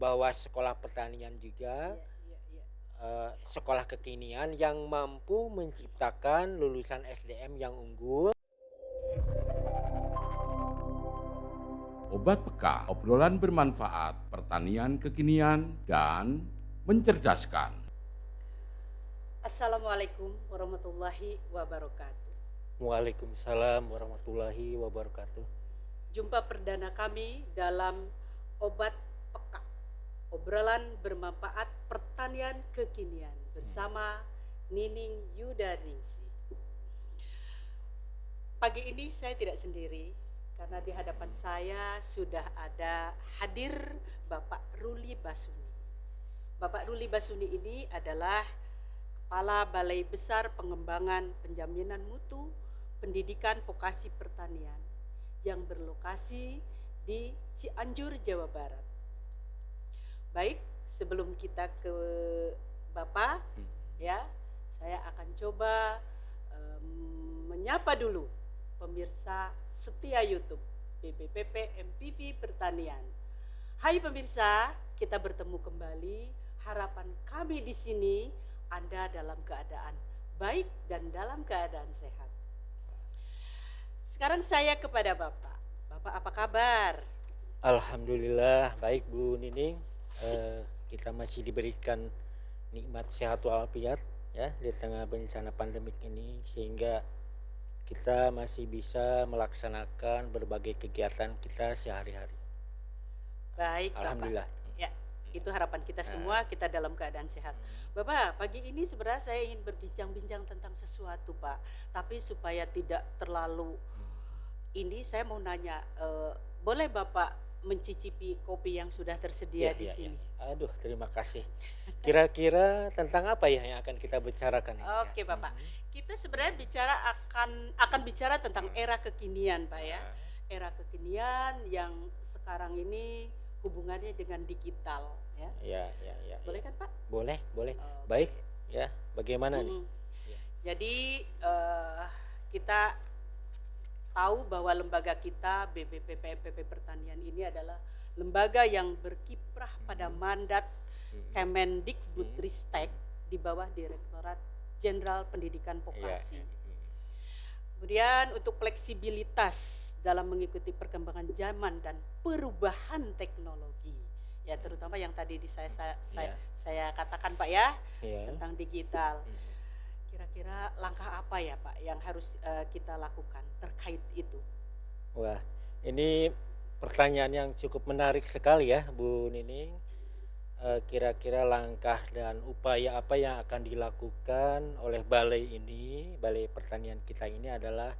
bahwa sekolah pertanian juga Iya, iya, iya. sekolah kekinian yang mampu menciptakan lulusan SDM yang unggul. Obat peka, obrolan bermanfaat, pertanian kekinian, dan mencerdaskan. Assalamualaikum warahmatullahi wabarakatuh. Waalaikumsalam warahmatullahi wabarakatuh. Jumpa perdana kami dalam Obat Peka, obrolan bermanfaat pertanian kekinian bersama Nining Yudaningsi. Pagi ini saya tidak sendiri karena di hadapan saya sudah ada hadir Bapak Ruli Basuni. Bapak Ruli Basuni ini adalah Kepala Balai Besar Pengembangan Penjaminan Mutu Pendidikan Vokasi Pertanian yang berlokasi di Cianjur, Jawa Barat. Baik, sebelum kita ke Bapak, ya, saya akan coba menyapa dulu pemirsa setia YouTube BBPP MPV Pertanian. Hai pemirsa, kita bertemu kembali. Harapan kami di sini Anda dalam keadaan baik dan dalam keadaan sehat. Sekarang saya kepada Bapak. Bapak apa kabar? Alhamdulillah baik Bu Nining. Kita masih diberikan nikmat sehat walafiat ya di tengah bencana pandemik ini, sehingga kita masih bisa melaksanakan berbagai kegiatan kita sehari-hari. Baik, Bapak. Alhamdulillah. Ya, itu harapan kita semua, kita dalam keadaan sehat. Bapak, pagi ini sebenarnya saya ingin berbincang-bincang tentang sesuatu, Pak. Tapi supaya tidak terlalu ini, saya mau nanya, boleh Bapak mencicipi kopi yang sudah tersedia Iya, di iya, iya. sini? Aduh, terima kasih. Kira-kira tentang apa ya yang akan kita bicarakan ini ya? Oke, Bapak. Kita sebenarnya akan bicara tentang era kekinian, Pak ya. Era kekinian yang sekarang ini hubungannya dengan digital, ya. Ya, ya, ya. Boleh kan, Pak? Boleh, boleh. Oke. Baik, ya. Bagaimana nih? Mm-mm. Ya. Jadi kita tahu bahwa lembaga kita BBPP MPP Pertanian ini adalah lembaga yang berkiprah pada mandat Kemendikbudristek di bawah Direktorat Jenderal Pendidikan Iya. Vokasi. Kemudian untuk fleksibilitas dalam mengikuti perkembangan zaman dan perubahan teknologi, ya terutama yang tadi Iya. saya katakan Pak ya, Iya. tentang digital. Kira-kira langkah apa ya Pak yang harus kita lakukan terkait itu? Wah, ini pertanyaan yang cukup menarik sekali ya, Bu Nining. Kira-kira langkah dan upaya apa yang akan dilakukan oleh balai ini, balai pertanian kita ini adalah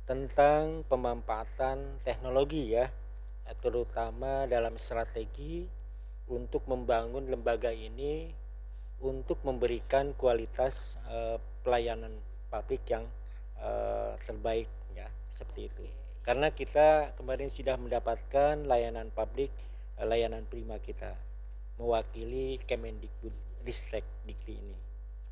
tentang pemanfaatan teknologi ya, terutama dalam strategi untuk membangun lembaga ini untuk memberikan kualitas pelayanan publik yang terbaik ya, seperti itu. Oke. Karena kita kemarin sudah mendapatkan layanan publik, layanan prima kita mewakili Kemendikbudristek Dikti ini.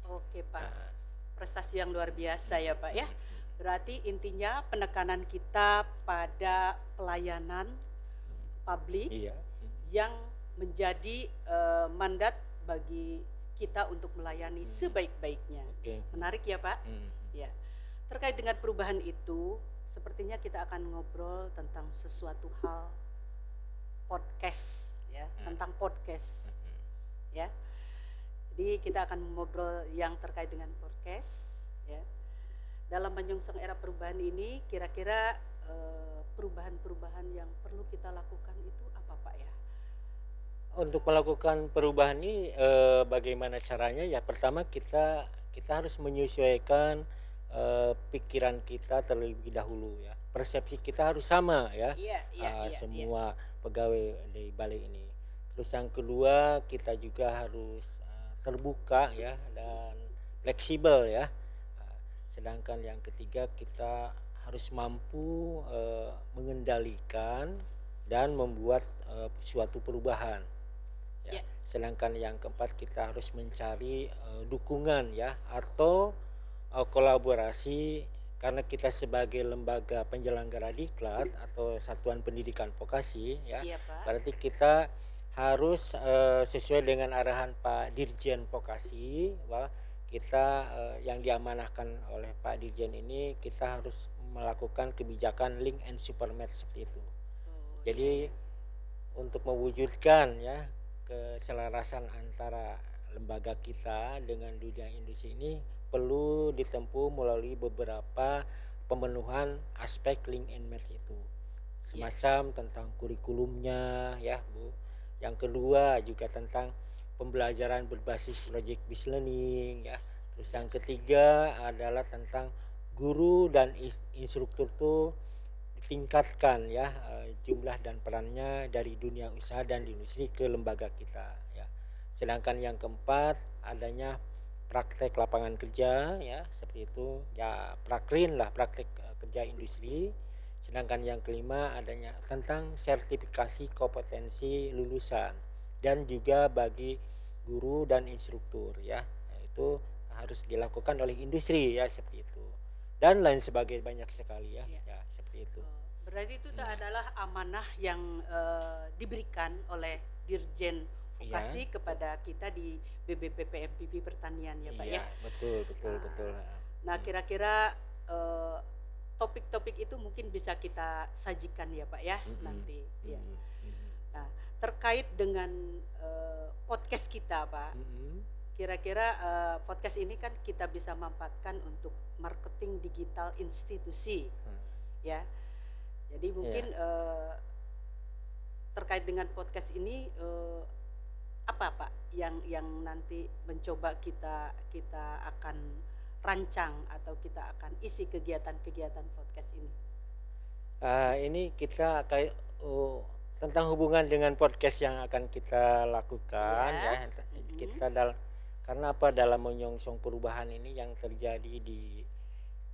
Oke Pak, Nah, prestasi yang luar biasa ya Pak ya. Berarti intinya penekanan kita pada pelayanan publik iya. yang menjadi mandat bagi kita untuk melayani sebaik-baiknya. Oke. Menarik ya Pak? Ya. Terkait dengan perubahan itu, sepertinya kita akan ngobrol tentang sesuatu hal podcast ya, tentang podcast ya. Jadi kita akan ngobrol yang terkait dengan podcast ya. Dalam menyongsong era perubahan ini, kira-kira perubahan-perubahan yang perlu kita lakukan itu apa Pak ya? Untuk melakukan perubahan ini bagaimana caranya? Ya pertama kita harus menyesuaikan pikiran kita terlebih dahulu ya. Persepsi kita harus sama ya. Iya, iya, iya, iya. Semua pegawai di balai ini. Terus yang kedua kita juga harus terbuka ya dan fleksibel ya. Sedangkan yang ketiga kita harus mampu mengendalikan dan membuat suatu perubahan. Ya. Ya. Sedangkan yang keempat kita harus mencari dukungan ya atau kolaborasi, karena kita sebagai lembaga penyelenggara diklat atau satuan pendidikan vokasi ya. Iya Pak. Berarti kita harus sesuai dengan arahan Pak Dirjen Vokasi, bahwa kita yang diamanahkan oleh Pak Dirjen ini, kita harus melakukan kebijakan link and supermatch seperti itu. Oh, Jadi iya, iya. untuk mewujudkan ya keselarasan antara lembaga kita dengan dunia industri ini perlu ditempuh melalui beberapa pemenuhan aspek link and match itu. Iya. Semacam tentang kurikulumnya ya, Bu. Yang kedua juga tentang pembelajaran berbasis logic based learning ya. Terus Ya. yang ketiga adalah tentang guru dan instruktur tuh ditingkatkan ya jumlah dan perannya dari dunia usaha dan industri ke lembaga kita ya. Sedangkan yang keempat adanya praktek lapangan kerja ya seperti itu ya, prakrin lah, praktek kerja industri. Sedangkan yang kelima adanya tentang sertifikasi kompetensi lulusan dan juga bagi guru dan instruktur ya. Nah, itu harus dilakukan oleh industri ya seperti itu. Dan lain sebagainya banyak sekali ya. Ya. Ya, seperti itu. Berarti itu adalah amanah yang diberikan oleh Dirjen Vokasi Iya. kepada kita di BBPPMPP Pertanian ya Pak Iya, ya. betul, betul, Nah, betul. Nah, kira-kira topik-topik itu mungkin bisa kita sajikan ya Pak ya nanti. Ya. Nah, terkait dengan podcast kita Pak, kira-kira podcast ini kan kita bisa manfaatkan untuk marketing digital institusi, ya. Jadi mungkin terkait dengan podcast ini apa Pak yang nanti mencoba kita akan rancang atau kita akan isi kegiatan-kegiatan podcast ini. Ini kita kayak tentang hubungan dengan podcast yang akan kita lakukan Iya. ya. Kita karena apa, dalam menyongsong perubahan ini yang terjadi di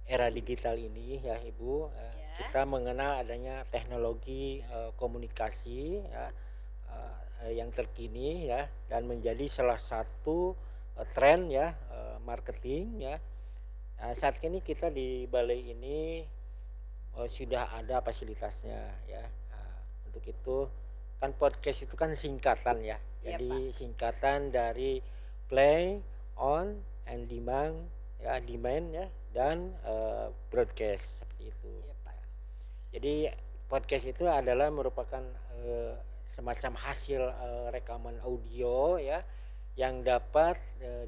era digital ini ya Ibu, kita mengenal adanya teknologi komunikasi ya, yang terkini ya, dan menjadi salah satu tren ya marketing ya. Saat ini kita di balai ini sudah ada fasilitasnya ya. Untuk itu kan podcast itu kan singkatan ya. Iya, Jadi singkatan dari play, on, and demand ya, ya, dan broadcast seperti itu. Iya, Pak. Jadi podcast itu adalah merupakan semacam hasil rekaman audio ya, yang dapat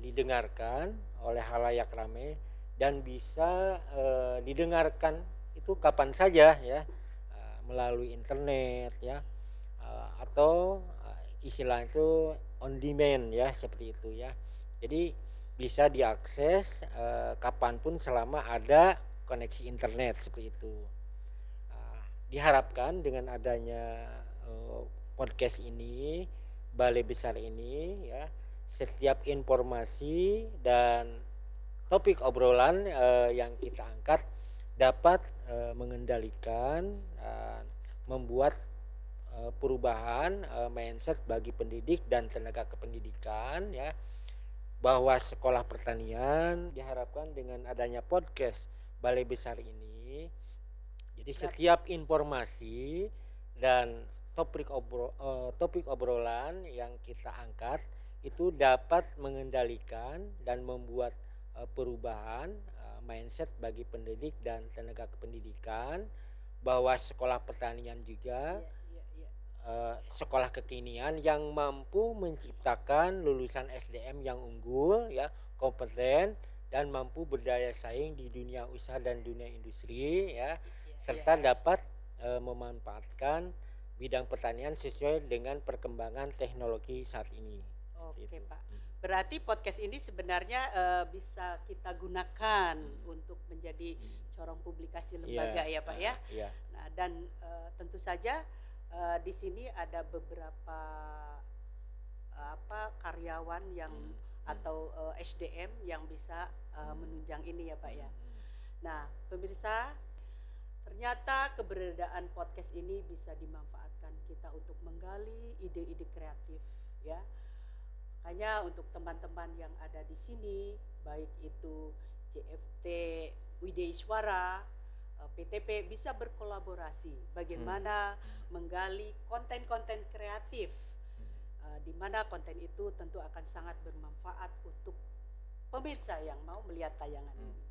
didengarkan oleh halayak ramai dan bisa didengarkan itu kapan saja ya, melalui internet ya, atau istilah itu on demand ya, seperti itu ya. Jadi bisa diakses kapanpun selama ada koneksi internet seperti itu. Diharapkan dengan adanya podcast ini, balai besar ini ya, setiap informasi dan topik obrolan yang kita angkat dapat mengendalikan dan membuat perubahan mindset bagi pendidik dan tenaga kependidikan ya, bahwa sekolah pertanian diharapkan dengan adanya podcast balai besar ini, jadi setiap informasi dan topik obrolan yang kita angkat itu dapat mengendalikan dan membuat perubahan mindset bagi pendidik dan tenaga kependidikan, bahwa sekolah pertanian juga sekolah kekinian yang mampu menciptakan lulusan SDM yang unggul ya, kompeten dan mampu berdaya saing di dunia usaha dan dunia industri ya, serta dapat memanfaatkan bidang pertanian sesuai dengan perkembangan teknologi saat ini. Oke Pak, berarti podcast ini sebenarnya bisa kita gunakan untuk menjadi corong publikasi lembaga ya Pak ya. Nah, dan tentu saja di sini ada beberapa karyawan yang atau SDM yang bisa menunjang ini ya Pak ya. Nah pemirsa, ternyata keberadaan podcast ini bisa dimanfaatkan kita untuk menggali ide-ide kreatif ya. Makanya untuk teman-teman yang ada di sini, baik itu CFT Widya Iswara, PTP, bisa berkolaborasi bagaimana menggali konten-konten kreatif di mana konten itu tentu akan sangat bermanfaat untuk pemirsa yang mau melihat tayangan ini.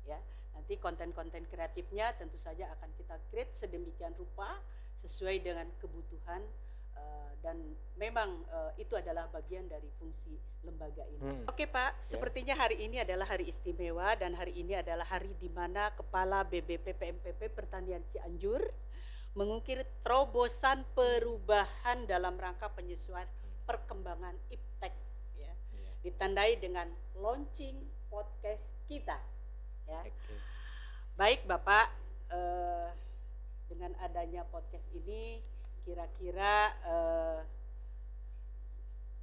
Ya, nanti konten-konten kreatifnya tentu saja akan kita create sedemikian rupa sesuai dengan kebutuhan, dan memang itu adalah bagian dari fungsi lembaga ini. Oke Pak, sepertinya hari ini adalah hari istimewa dan hari ini adalah hari di mana Kepala BBP PMPP Pertanian Cianjur mengukir terobosan perubahan dalam rangka penyesuaian perkembangan iptek, ya. Ditandai dengan launching podcast kita, ya. Baik Bapak, dengan adanya podcast ini kira-kira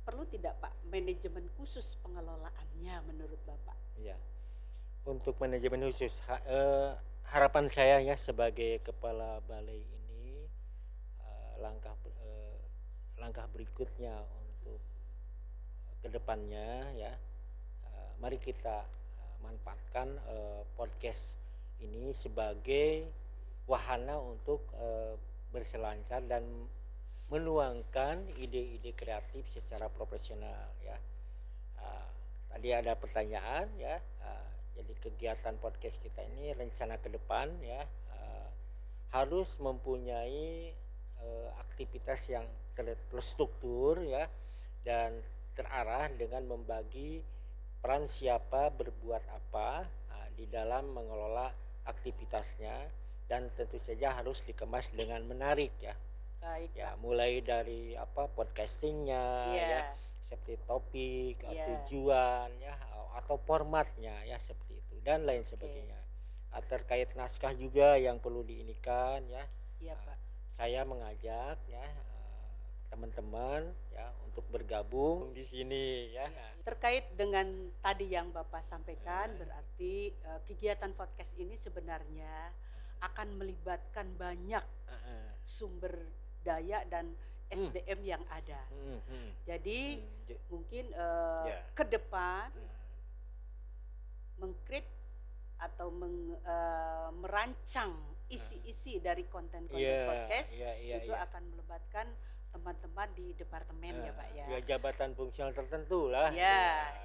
perlu tidak Pak manajemen khusus pengelolaannya menurut Bapak? Ya, untuk manajemen khusus harapan saya ya sebagai kepala balai ini, langkah berikutnya untuk kedepannya ya, mari kita manfaatkan podcast ini sebagai wahana untuk berselancar dan menuangkan ide-ide kreatif secara profesional ya. Tadi ada pertanyaan ya, jadi kegiatan podcast kita ini rencana ke depan ya, harus mempunyai aktivitas yang terstruktur ya, dan terarah dengan membagi peran siapa berbuat apa di dalam mengelola aktivitasnya, dan tentu saja harus dikemas dengan menarik ya. Baik, ya, mulai dari podcastingnya ya, seperti topik, tujuan ya, atau formatnya ya, seperti itu dan lain sebagainya. Terkait naskah juga yang perlu diinikan ya. Iya Pak. Saya mengajak ya teman-teman ya untuk bergabung di sini ya. Terkait dengan tadi yang Bapak sampaikan, berarti kegiatan podcast ini sebenarnya akan melibatkan banyak sumber daya dan SDM yang ada. Jadi mungkin ke depan mengcreate atau merancang isi-isi dari konten-konten podcast itu akan melibatkan teman-teman di departemen ya Pak ya. Ya, jabatan fungsional tertentu lah.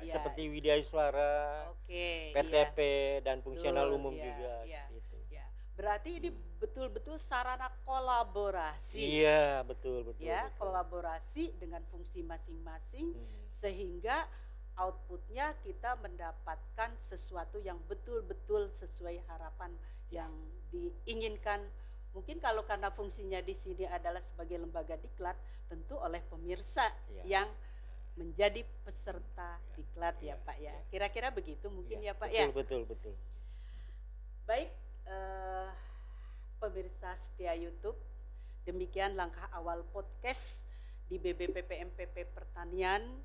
Seperti Widya Suara, PTP dan fungsional umum juga seperti itu. Berarti ini betul-betul sarana kolaborasi. Iya, betul. Ya, kolaborasi dengan fungsi masing-masing sehingga outputnya kita mendapatkan sesuatu yang betul-betul sesuai harapan yang diinginkan. Mungkin kalau karena fungsinya di sini adalah sebagai lembaga diklat, tentu oleh pemirsa yang menjadi peserta diklat ya Pak ya. Kira-kira begitu mungkin ya Pak ya. Betul. Baik, pemirsa setia YouTube, demikian langkah awal podcast di BBP PMPP Pertanian.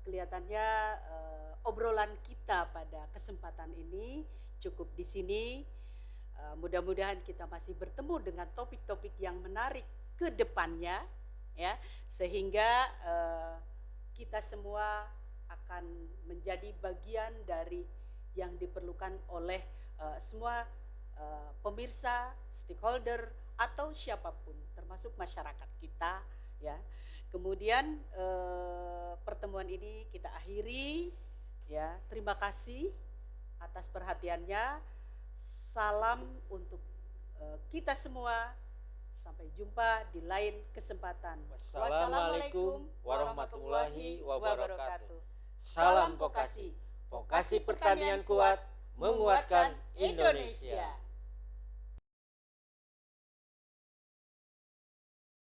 Kelihatannya obrolan kita pada kesempatan ini cukup di sini. Mudah-mudahan kita masih bertemu dengan topik-topik yang menarik ke depannya ya, sehingga kita semua akan menjadi bagian dari yang diperlukan oleh semua pemirsa, stakeholder atau siapapun termasuk masyarakat kita ya. Kemudian pertemuan ini kita akhiri ya. Terima kasih atas perhatiannya. Salam untuk kita semua. Sampai jumpa di lain kesempatan. Wassalamualaikum warahmatullahi wabarakatuh. Salam vokasi. Vokasi pertanian kuat menguatkan Indonesia.